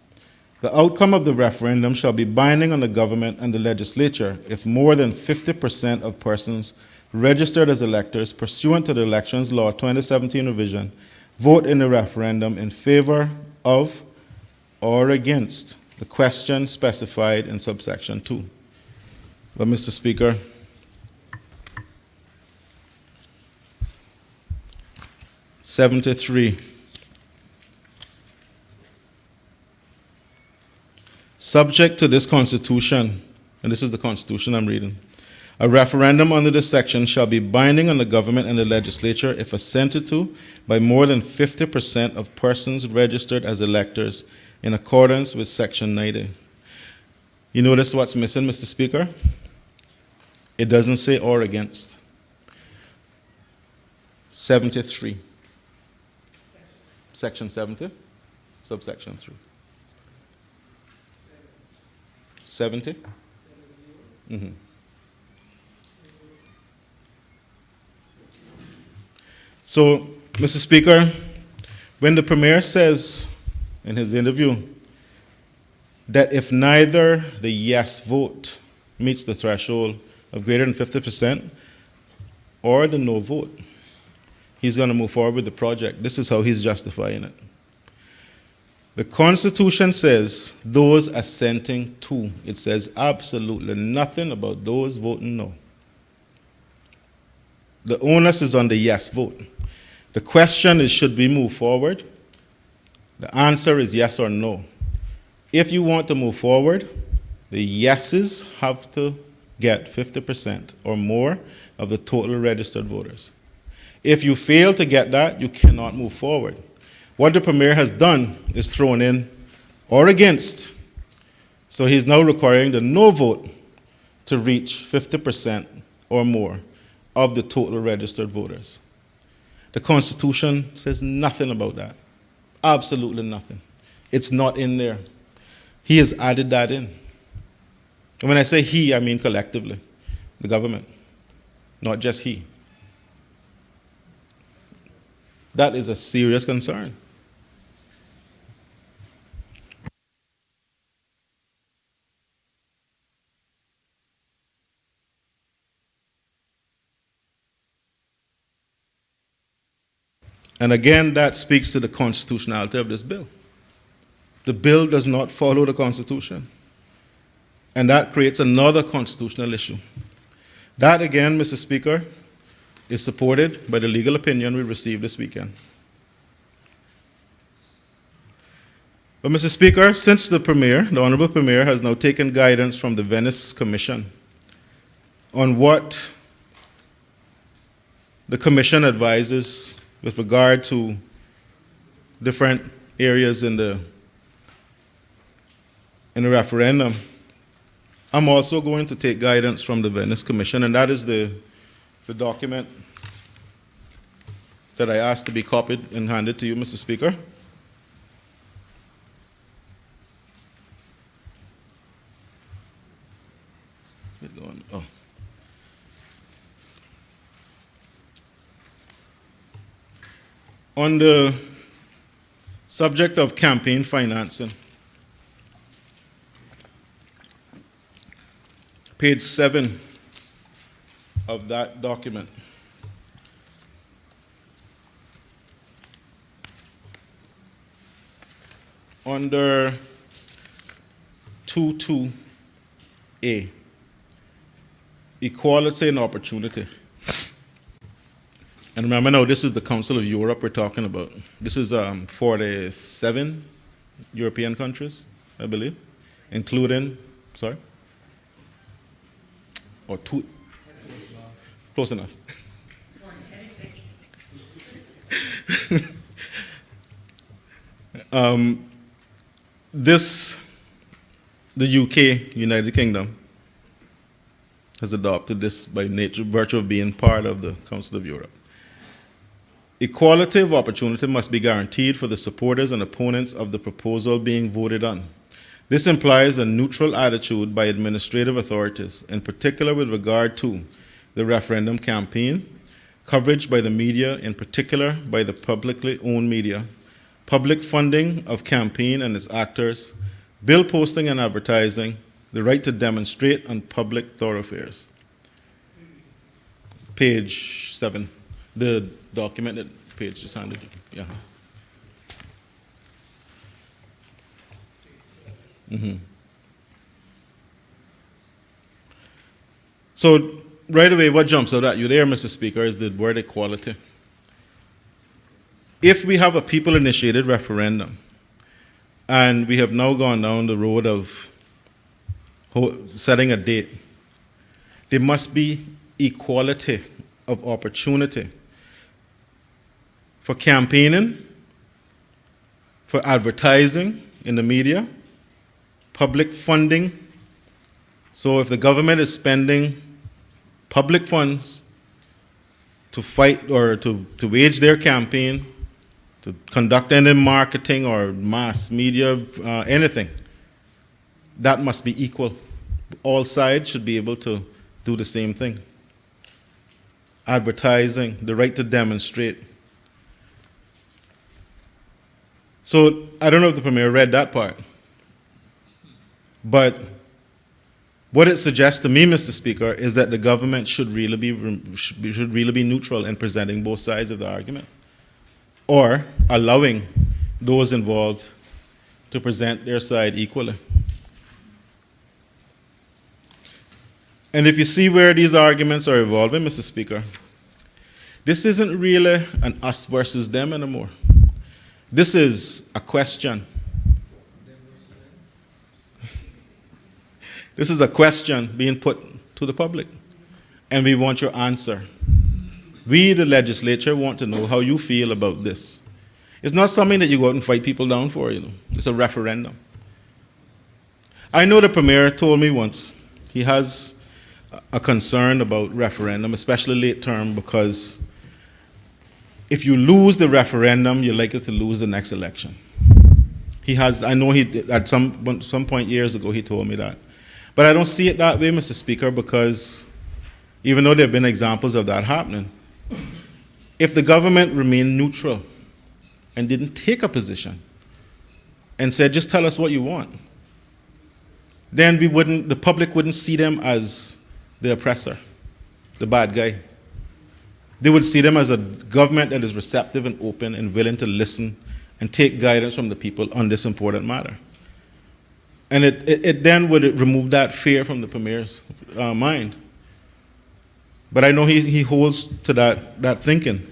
the outcome of the referendum shall be binding on the government and the legislature if more than 50% of persons registered as electors pursuant to the Elections Law 2017 revision vote in the referendum in favor of or against the question specified in subsection 2. But Mr. Speaker, (73) subject to this Constitution, and this is the Constitution I'm reading, a referendum under this section shall be binding on the government and the legislature if assented to by more than 50% of persons registered as electors in accordance with Section 90. You notice what's missing, Mr. Speaker? It doesn't say or against. 73. Section 70, subsection 3. 70? Mm-hmm. So, Mr. Speaker, when the Premier says in his interview that if neither the yes vote meets the threshold of greater than 50% or the no vote, he's going to move forward with the project. This is how he's justifying it. The Constitution says those assenting to. It says absolutely nothing about those voting no. The onus is on the yes vote. The question is, should we move forward? The answer is yes or no. If you want to move forward, the yeses have to get 50% or more of the total registered voters. If you fail to get that, you cannot move forward. What the Premier has done is thrown in or against. So he's now requiring the no vote to reach 50% or more of the total registered voters. The Constitution says nothing about that. Absolutely nothing. It's not in there. He has added that in. And when I say he, I mean collectively, the government, not just he. That is a serious concern. And again, that speaks to the constitutionality of this bill. The bill does not follow the Constitution. And that creates another constitutional issue. That, again, Mr. Speaker, is supported by the legal opinion we received this weekend. But Mr. Speaker, since the Premier, the Honourable Premier, has now taken guidance from the Venice Commission on what the Commission advises with regard to different areas in the referendum, I'm also going to take guidance from the Venice Commission, and that is the document that I asked to be copied and handed to you, Mr. Speaker. Oh. On the subject of campaign financing, page 7 of that document. Under 2.2a, equality and opportunity. And remember now, this is the Council of Europe we're talking about. This is 47 European countries, I believe, including, sorry? Or two, close enough. The UK, United Kingdom, has adopted this by nature, virtue of being part of the Council of Europe. Equality of opportunity must be guaranteed for the supporters and opponents of the proposal being voted on. This implies a neutral attitude by administrative authorities, in particular with regard to the referendum campaign, coverage by the media, in particular by the publicly owned media, public funding of campaign and its actors, bill posting and advertising, the right to demonstrate on public thoroughfares. Page 7, the document that Page just handed you. Yeah. Mm-hmm. So right away, what jumps out at you there, Mr. Speaker, is the word equality. If we have a people-initiated referendum, and we have now gone down the road of setting a date, there must be equality of opportunity for campaigning, for advertising in the media, public funding. So if the government is spending public funds to fight or to wage their campaign, to conduct any marketing or mass media, anything, that must be equal. All sides should be able to do the same thing. Advertising, the right to demonstrate. So I don't know if the Premier read that part, but what it suggests to me, Mr. Speaker, is that the government should really be neutral in presenting both sides of the argument, or allowing those involved to present their side equally. And if you see where these arguments are evolving, Mr. Speaker, this isn't really an us versus them anymore. This is a question. This is a question being put to the public, and we want your answer. We, the legislature, want to know how you feel about this. It's not something that you go out and fight people down for, you know. It's a referendum. I know the Premier told me once he has a concern about referendum, especially late term, because if you lose the referendum, you're likely to lose the next election. I know at some point years ago he told me that. But I don't see it that way, Mr. Speaker, because even though there have been examples of that happening, if the government remained neutral and didn't take a position and said, just tell us what you want, then the public wouldn't see them as the oppressor, the bad guy. They would see them as a government that is receptive and open and willing to listen and take guidance from the people on this important matter. And it then would remove that fear from the Premier's mind. But I know he holds to that thinking.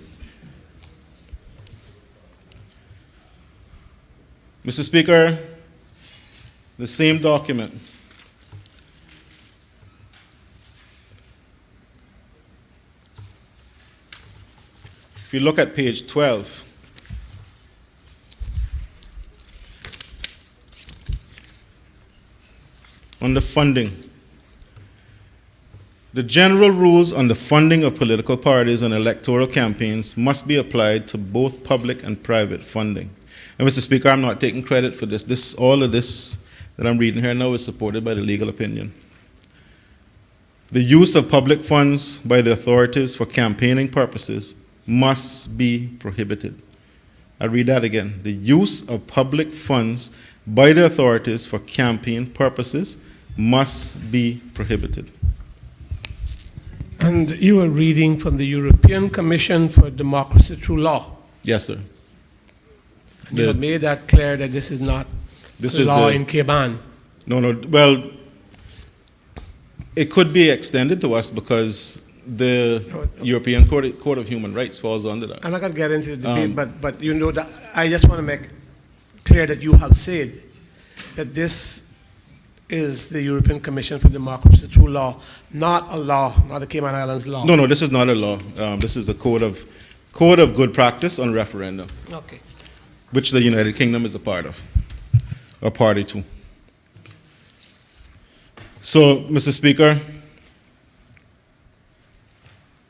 Mr. Speaker, the same document. If you look at page 12, on the funding, the general rules on the funding of political parties and electoral campaigns must be applied to both public and private funding. And Mr. Speaker, I'm not taking credit for this. All of this that I'm reading here now is supported by the legal opinion. The use of public funds by the authorities for campaigning purposes must be prohibited. I'll read that again. The use of public funds by the authorities for campaign purposes must be prohibited. And you were reading from the European Commission for Democracy Through Law. Yes, sir. And you have made that clear that this is not the law in Caban. No. Well, it could be extended to us because the European Court of Human Rights falls under that. I'm not going to get into the debate, but you know that I just want to make clear that you have said that this is the European Commission for Democracy Through Law, not a law, not the Cayman Islands law. No, this is not a law. This is the Code of Good Practice on Referendum, Okay. which the United Kingdom is a part of, a party to. So, Mr. Speaker,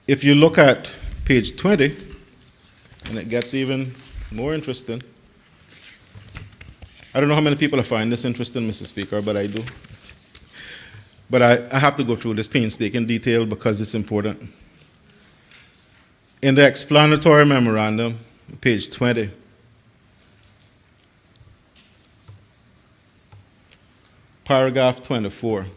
if you look at page 20, and it gets even more interesting. I don't know how many people find this interesting, Mr. Speaker, but I do. But I have to go through this painstaking detail because it's important. In the explanatory memorandum, page 20, paragraph 25,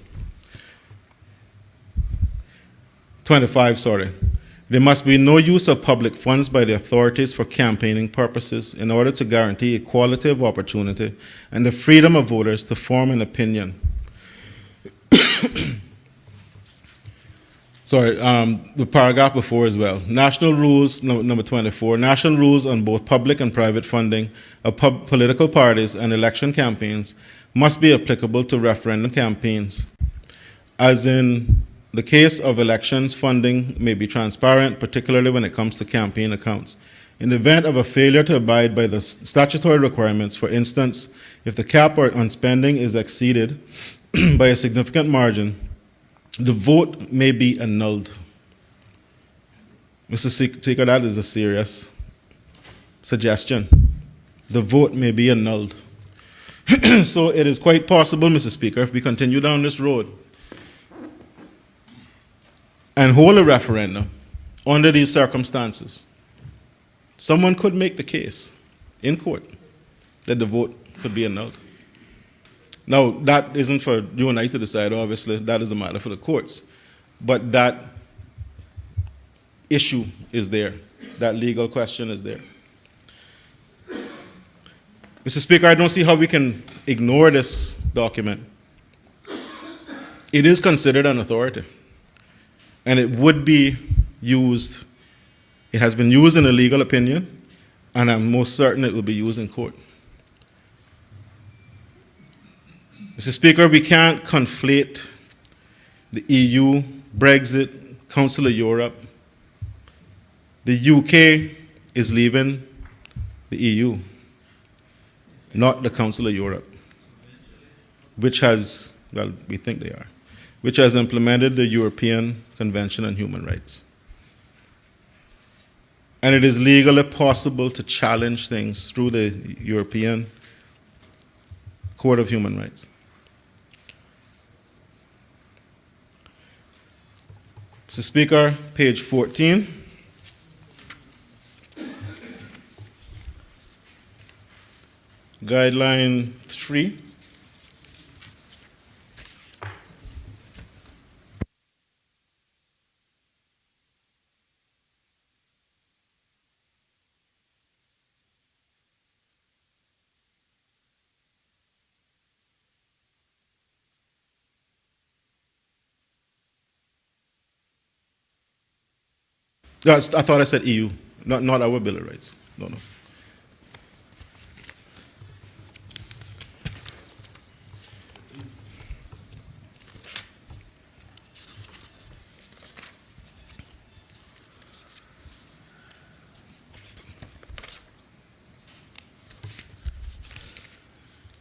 there must be no use of public funds by the authorities for campaigning purposes in order to guarantee equality of opportunity and the freedom of voters to form an opinion. The paragraph before as well. National rules, number 24, national rules on both public and private funding of political parties and election campaigns must be applicable to referendum campaigns. As in the case of elections, funding may be transparent, particularly when it comes to campaign accounts. In the event of a failure to abide by the statutory requirements, for instance, if the cap on spending is exceeded by a significant margin, the vote may be annulled. Mr. Speaker, that is a serious suggestion. The vote may be annulled. So it is quite possible, Mr. Speaker, if we continue down this road and hold a referendum under these circumstances, someone could make the case in court that the vote could be annulled. Now, that isn't for you and I to decide, obviously. That is a matter for the courts. But that issue is there. That legal question is there. Mr. Speaker, I don't see how we can ignore this document. It is considered an authority. And it would be used, it has been used in a legal opinion, and I'm most certain it will be used in court. Mr. Speaker, we can't conflate the EU, Brexit, Council of Europe. The UK is leaving the EU, not the Council of Europe, which has, well, we think they are, which has implemented the European Convention on Human Rights. And it is legally possible to challenge things through the European Court of Human Rights. Mr. Speaker, page 14. Guideline 3. No, I thought I said EU, not our Bill of Rights. No.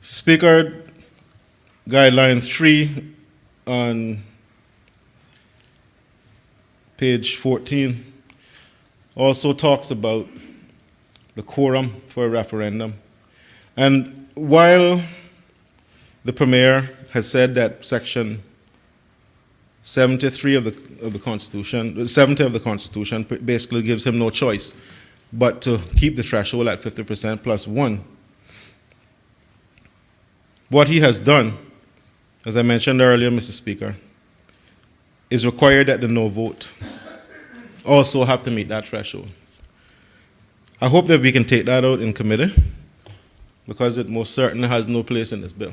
Speaker, guideline 3 on page 14 also talks about the quorum for a referendum. And while the Premier has said that section 73 of the Constitution, 70 of the Constitution basically gives him no choice but to keep the threshold at 50% plus 1. What he has done, as I mentioned earlier, Mr. Speaker, is required that the no vote also have to meet that threshold. I hope that we can take that out in committee, because it most certainly has no place in this bill.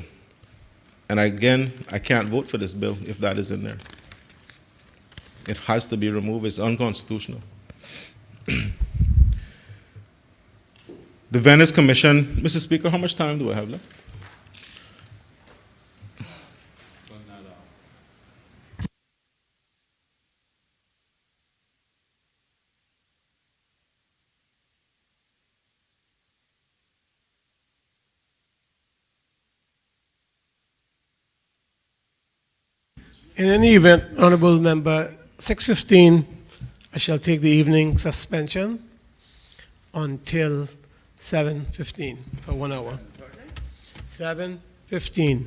And again, I can't vote for this bill if that is in there. It has to be removed. It's unconstitutional. The Venice Commission, Mr. Speaker, how much time do I have left? In any event, Honorable Member, 6:15, I shall take the evening suspension until 7:15 for 1 hour. 7:15.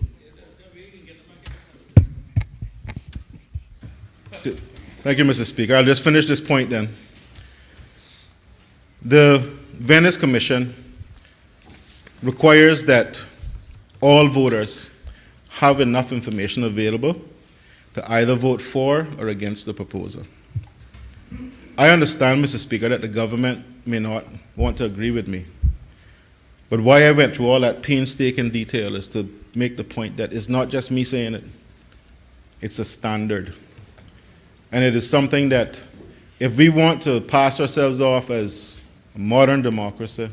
Thank you, Mr. Speaker. I'll just finish this point then. The Venice Commission requires that all voters have enough information available to either vote for or against the proposal. I understand, Mr. Speaker, that the government may not want to agree with me. But why I went through all that painstaking detail is to make the point that it's not just me saying it. It's a standard. And it is something that if we want to pass ourselves off as a modern democracy,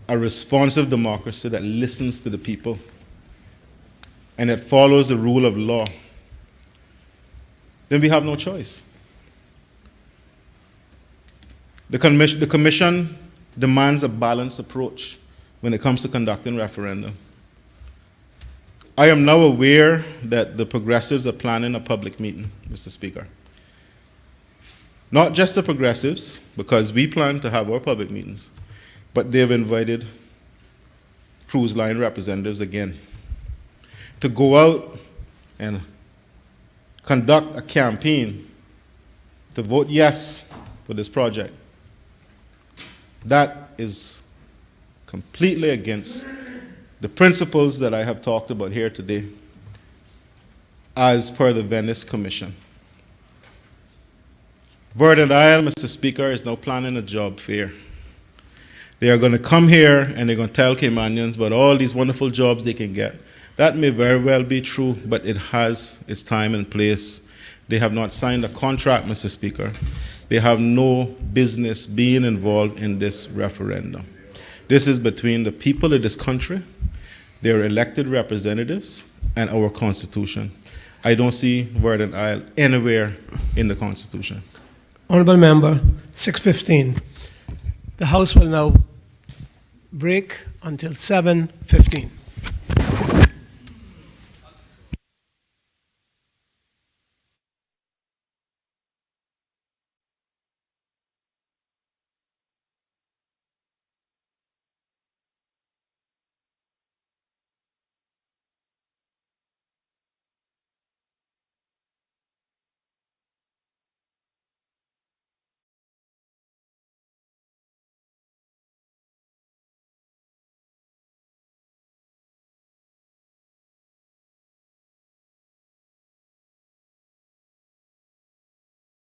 a responsive democracy that listens to the people and that follows the rule of law, then we have no choice. The commission demands a balanced approach when it comes to conducting referendum. I am now aware that the progressives are planning a public meeting, Mr. Speaker. Not just the progressives, because we plan to have our public meetings, but they've invited cruise line representatives again to go out and conduct a campaign to vote yes for this project. That is completely against the principles that I have talked about here today as per the Venice Commission. Virgin Isle, Mr. Speaker, is now planning a job fair. They are going to come here and they're going to tell Caymanians about all these wonderful jobs they can get. That may very well be true, but it has its time and place. They have not signed a contract, Mr. Speaker. They have no business being involved in this referendum. This is between the people of this country, their elected representatives, and our Constitution. I don't see Virgin Isle anywhere in the Constitution. Honorable Member, 6:15. The House will now break until 7:15.